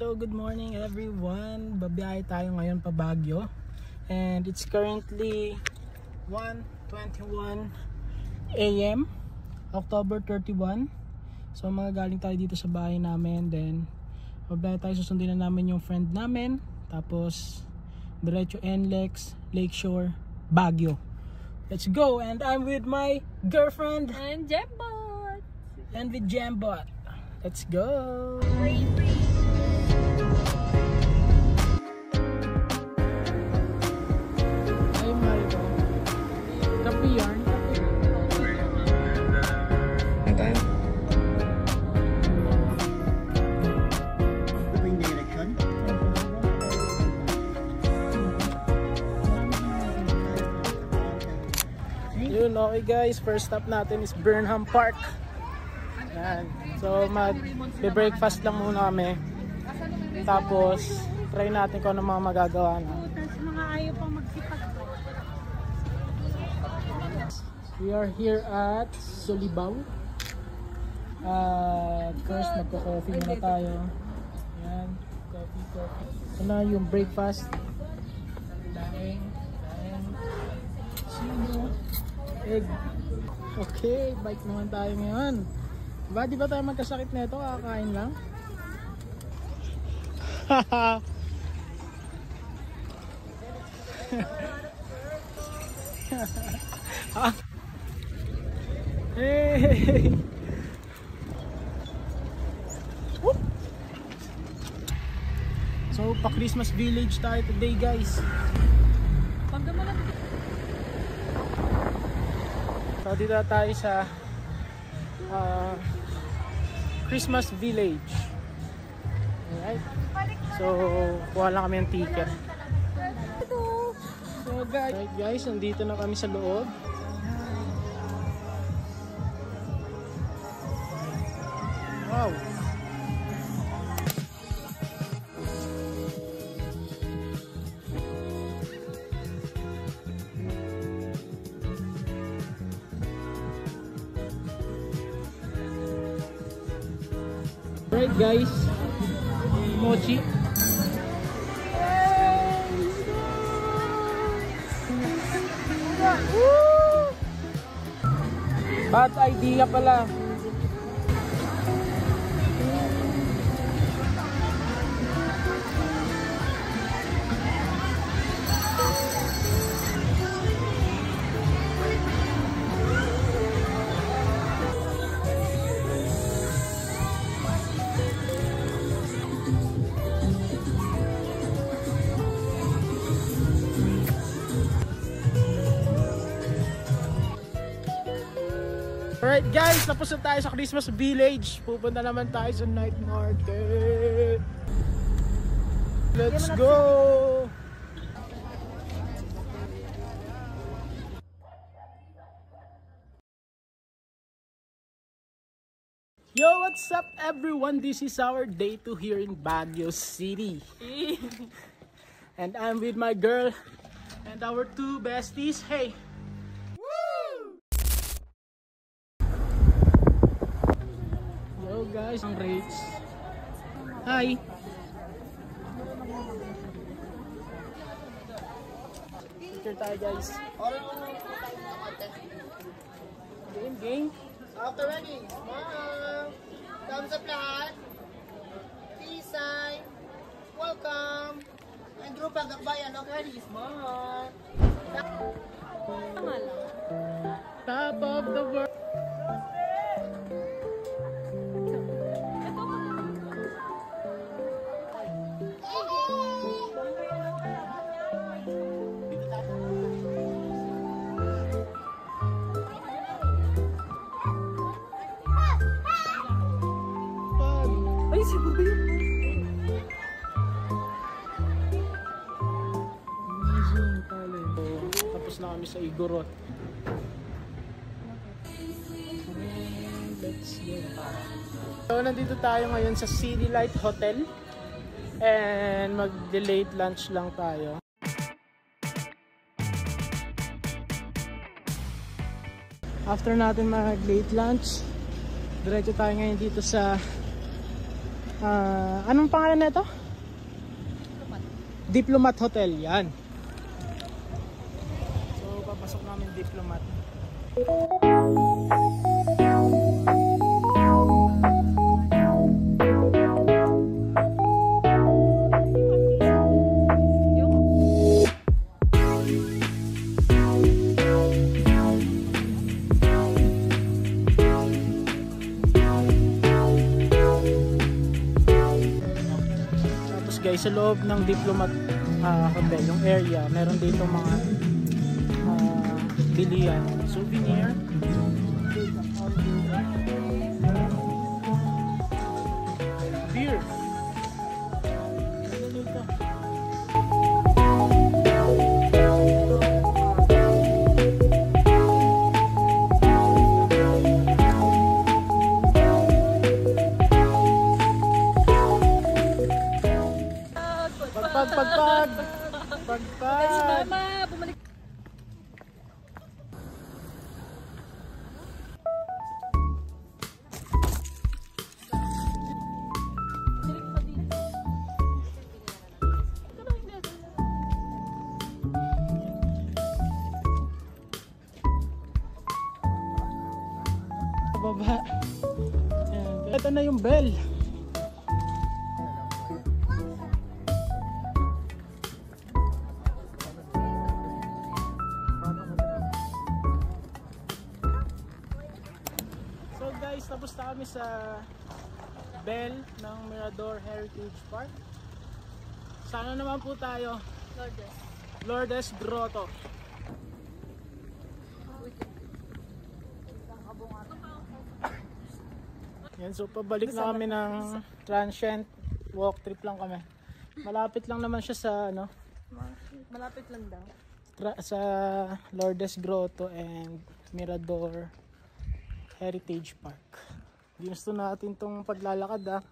Hello, good morning everyone. Babiyahe tayo ngayon pa Baguio. And it's currently 1:21 AM, October 31. So mga galing tayo dito sa bahay namin. Then babiyahe tayo, susundin na namin yung friend namin. Tapos diretso NLEX, Lakeshore, Baguio. Let's go. And I'm with my girlfriend. And Jambot. And with Jambot. Let's go. Free. Ay, Marco. Kape yarn. Then between direction. Yun, okay guys, first stop natin is Burnham Park. Yan. So mag-breakfast lang muna kami. Tapos try natin kung ano mga magagawa na. Mga ayaw pang magsipag. We are here at Solibaw. First magko-coffee muna tayo. Yan, coffee. Ito na yung breakfast. Daing, sino, egg. Okay, bike naman tayo ngayon. Diba, di ba tayo magkasakit na ito? Kakain lang. Hey! Whoop! So, pa-Christmas village tayo today, guys. So, dito tayo sa Christmas village. Alright. So, kuha lang kami ng ticket. So guys, nandito na kami sa loob. Wow. Alright guys, mochi. Bad idea pala. Alright guys, tapos na tayo sa Christmas village. Pupunta naman tayo sa night market. Let's go! Yo, what's up everyone? This is our day 2 here in Baguio City. And I'm with my girl and our 2 besties. Hey! Guys, ang rates. Hi. Picture tayo guys. Game. After ready, smile. Thumbs up lahat. Peace sign. Welcome. And group ang gakbayan. Okay, ready, smile. Top of the world. Ay, si Bubi. Amazing talent. Tapos na kami sa Igorot. Let's go. So, nandito tayo ngayon sa City Light Hotel. And mag-late lunch lang tayo. After natin mag-late lunch, diretso tayo ngayon dito sa Anong pangalan na ito? Diplomat Hotel, yan. So, papasok namin Diplomat. Guys, sa loob ng Diplomat Hotel, yung area, meron dito mga bilihan, souvenir, beer. Pagpag. Mama, bumalik. Baba. Ito na yung bell. So guys, tapos na kami sa bell ng Mirador Heritage Park. Sana naman po tayo. Lourdes Grotto. Yan, so pabalik na kami ng transient. Walk trip lang kami. Malapit lang naman siya sa ano, Malapit lang daw. sa Lourdes Grotto and Mirador Heritage Park. Ginusto natin tong paglalakad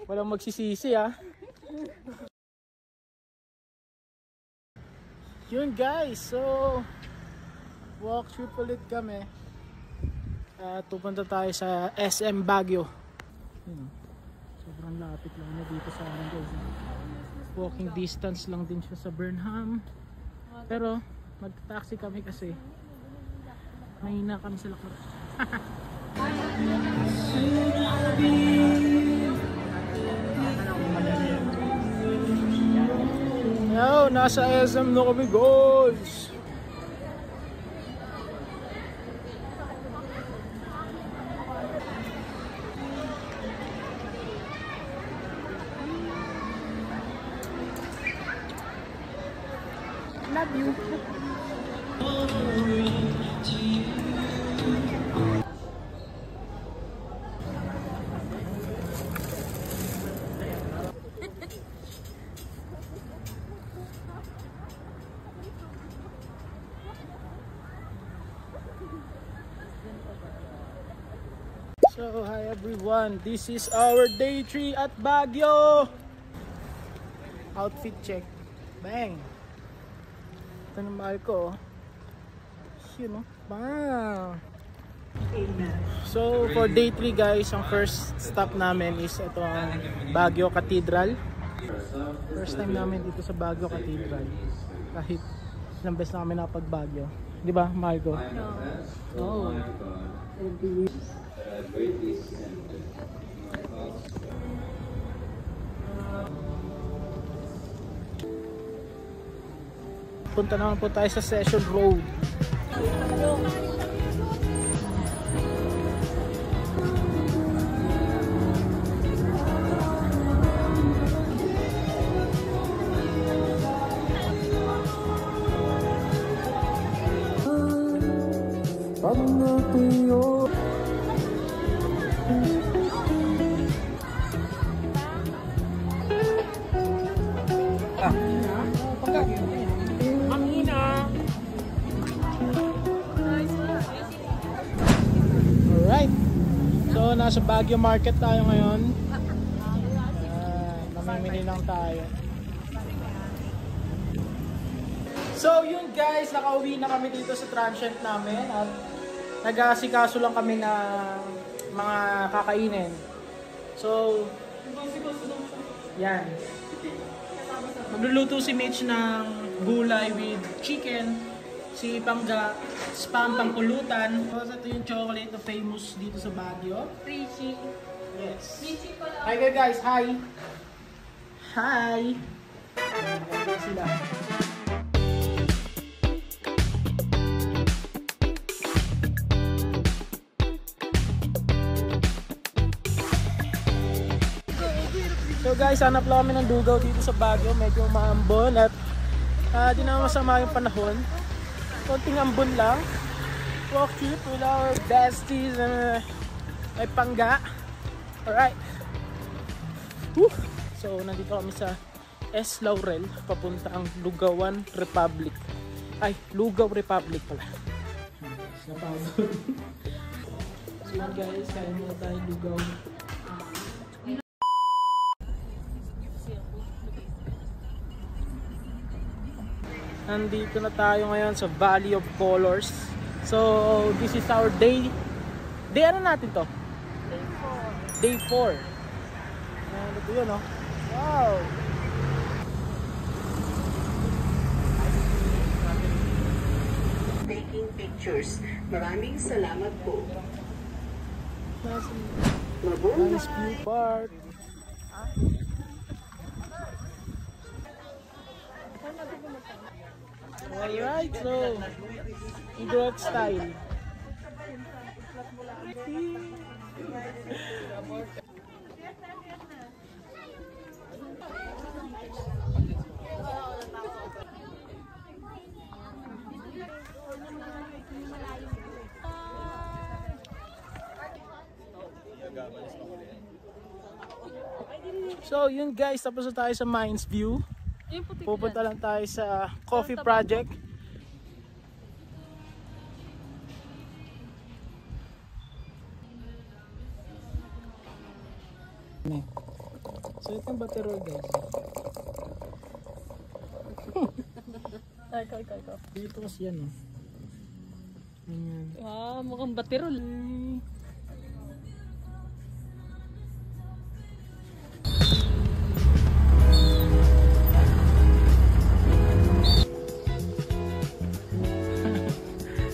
Walang magsisisi Yun guys, so walk trip ulit kami. At pupunta tayo sa SM Baguio. Sobrang lapit lang na dito sa amin guys. Walking distance lang din siya sa Burnham. Pero mag-taxi kami kasi mahina kami sa lakad. Yo, nasa SM na kami guys. Love you. So hi everyone, this is our day 3 at Baguio. Outfit check. Bang. Ito na mahal ko. Yun bang. So for day 3 guys, ang first stop namin is ito ang Baguio Cathedral. First time namin dito sa Baguio Cathedral. Kahit ilang beses na kami nakapag Baguio. Di ba, mahal ko? No. Oh. Punta naman po tayo sa Session Road. Alright, so nasa Baguio Market tayo ngayon. Namimili lang tayo. So yun guys, nakauwi na kami dito sa transient namin at nag-aasikaso lang kami ng mga kakainin. So, yan. Magluluto si Mitch ng gulay with chicken. Si Pangga, spam pangkulutan. Tapos ito yung chocolate na famous dito sa Baguio. Richie. Yes. Richie pala. Hi guys, hi! Hi! Ayan sila. So guys, hanap lang kami ng lugaw dito sa Baguio. Medyo maambon at di naman masama yung panahon. Konting ambon lang. Walk trip with our besties and may Pangga. Alright. Woo! So nandito kami sa S. Laurel. Papunta ang Lugawan Republic. Ay, Lugaw Republic pala. Napagod. So yun guys, kain muna tayo lugaw. Nandito na tayo ngayon sa Valley of Colors. So, this is our day. Day ano natin to? Day 4. Ayan, ito yun, oh. Wow! Taking pictures. Maraming salamat po. Nice view park. Alright, so Grok style. So yun guys, tapos na tayo sa Mines View. Pupunta lang tayo sa Coffee Project. So ito yung battery guys. Ikaw. Dito kasi yan, oh. Ayan. Wow, mukhang baterol.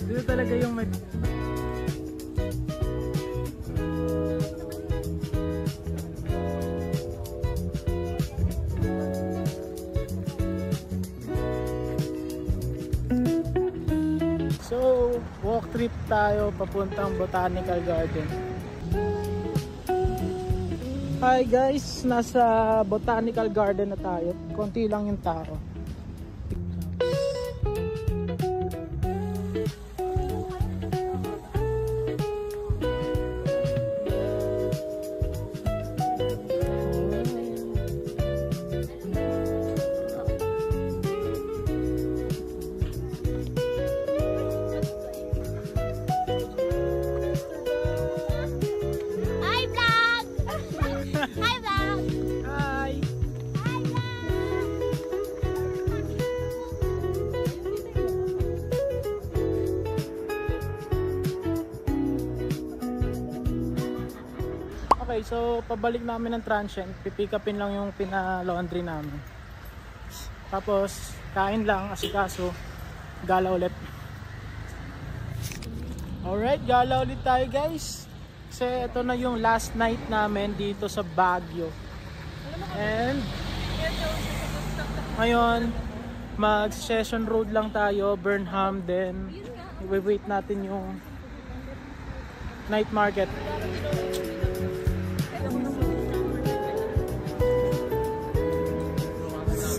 Dito talaga yung may... So, walk trip tayo papuntang Botanical Garden. Hi guys, nasa Botanical Garden na tayo. Konti lang yung tao. Okay, so pabalik namin ng transient, pipick upin lang yung pina-laundry namin. Tapos kain lang, asikaso, gala ulit. Alright, gala ulit tayo guys. Kasi ito na yung last night namin dito sa Baguio. And ngayon, mag-Session Road lang tayo, Burnham, then i-wait natin yung night market.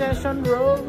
Session Road.